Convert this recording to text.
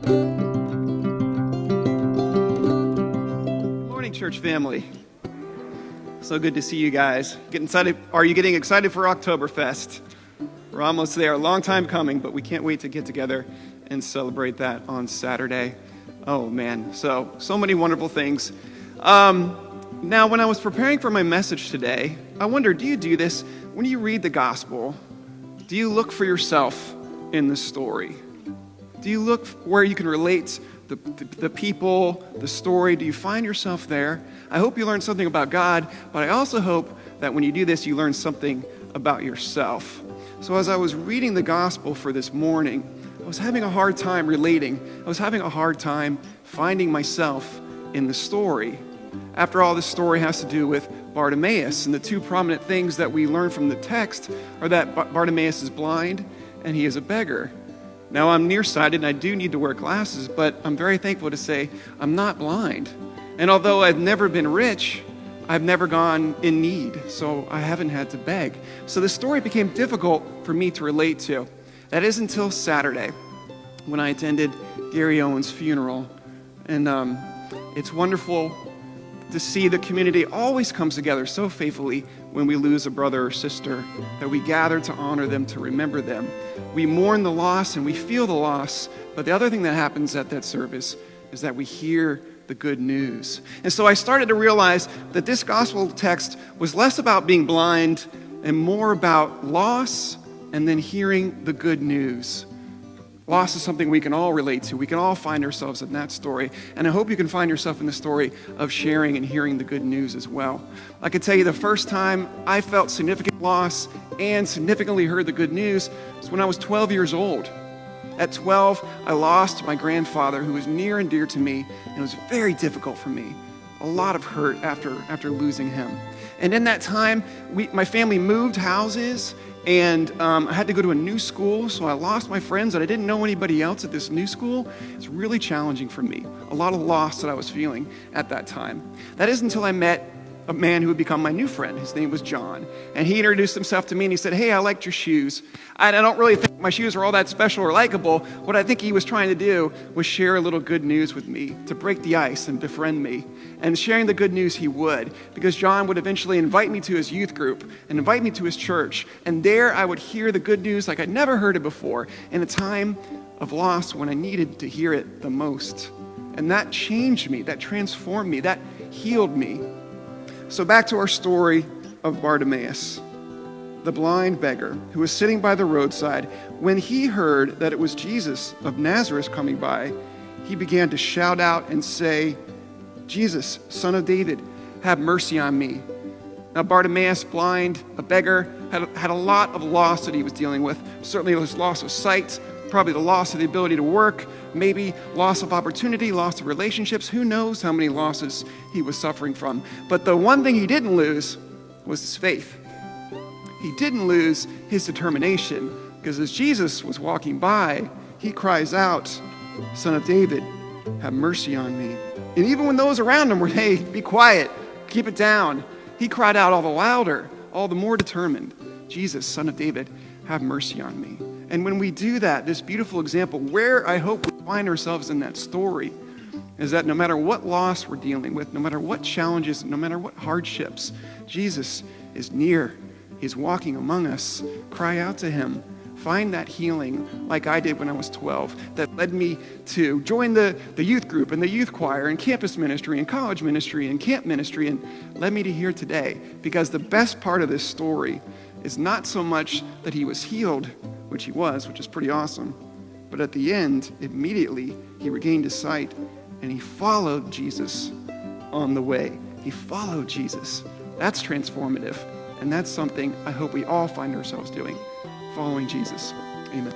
Good morning, church family. So good to see you guys. Getting excited? Are you getting excited for Oktoberfest? We're almost there. A long time coming, but we can't wait to get together and celebrate that on Saturday. Oh man, so many wonderful things. Now, when I was preparing for my message today, I wonder, do you do this when you read the gospel? Do you look for yourself in the story? Do you look where you can relate the people, the story? Do you find yourself there? I hope you learn something about God, but I also hope that when you do this, you learn something about yourself. So as I was reading the gospel for this morning, I was having a hard time relating. I was having a hard time finding myself in the story. After all, this story has to do with Bartimaeus, and the two prominent things that we learn from the text are that Bartimaeus is blind and he is a beggar. Now, I'm nearsighted and I do need to wear glasses, but I'm very thankful to say I'm not blind. And although I've never been rich, I've never gone in need, so I haven't had to beg. So the story became difficult for me to relate to. That is until Saturday, when I attended Gary Owen's funeral. And it's wonderful to see the community always comes together so faithfully when we lose a brother or sister, that we gather to honor them, to remember them. We mourn the loss and we feel the loss, but the other thing that happens at that service is that we hear the good news. And so I started to realize that this gospel text was less about being blind and more about loss and then hearing the good news. Loss is something we can all relate to. We can all find ourselves in that story. And I hope you can find yourself in the story of sharing and hearing the good news as well. I can tell you the first time I felt significant loss and significantly heard the good news was when I was 12 years old. At 12, I lost my grandfather, who was near and dear to me, and it was very difficult for me. A lot of hurt after losing him. And in that time, my family moved houses, and I had to go to a new school, so I lost my friends, and I didn't know anybody else at this new school. It's really challenging for me. A lot of loss that I was feeling at that time. That is until I met a man who would become my new friend. His name was John. And he introduced himself to me and he said, "Hey, I liked your shoes." I don't really think my shoes were all that special or likable. What I think he was trying to do was share a little good news with me, to break the ice and befriend me. And sharing the good news he would, because John would eventually invite me to his youth group and invite me to his church. And there I would hear the good news like I'd never heard it before, in a time of loss when I needed to hear it the most. And that changed me, that transformed me, that healed me. So back to our story of Bartimaeus, the blind beggar who was sitting by the roadside. When he heard that it was Jesus of Nazareth coming by, he began to shout out and say, "Jesus, Son of David, have mercy on me." Now Bartimaeus, blind, a beggar, had a lot of loss that he was dealing with. Certainly his loss of sight, probably the loss of the ability to work, maybe loss of opportunity, loss of relationships. Who knows how many losses he was suffering from. But the one thing he didn't lose was his faith. He didn't lose his determination, because as Jesus was walking by, he cries out, "Son of David, have mercy on me." And even when those around him were, "Hey, be quiet, keep it down," he cried out all the louder, all the more determined, "Jesus, Son of David, have mercy on me." And when we do that, this beautiful example, where I hope we find ourselves in that story, is that no matter what loss we're dealing with, no matter what challenges, no matter what hardships, Jesus is near. He's walking among us. Cry out to him. Find that healing like I did when I was 12, that led me to join the youth group and the youth choir and campus ministry and college ministry and camp ministry, and led me to here today. Because the best part of this story is not so much that he was healed, which he was, which is pretty awesome, but at the end, immediately, he regained his sight and he followed Jesus on the way. He followed Jesus. That's transformative. And that's something I hope we all find ourselves doing, following Jesus. Amen.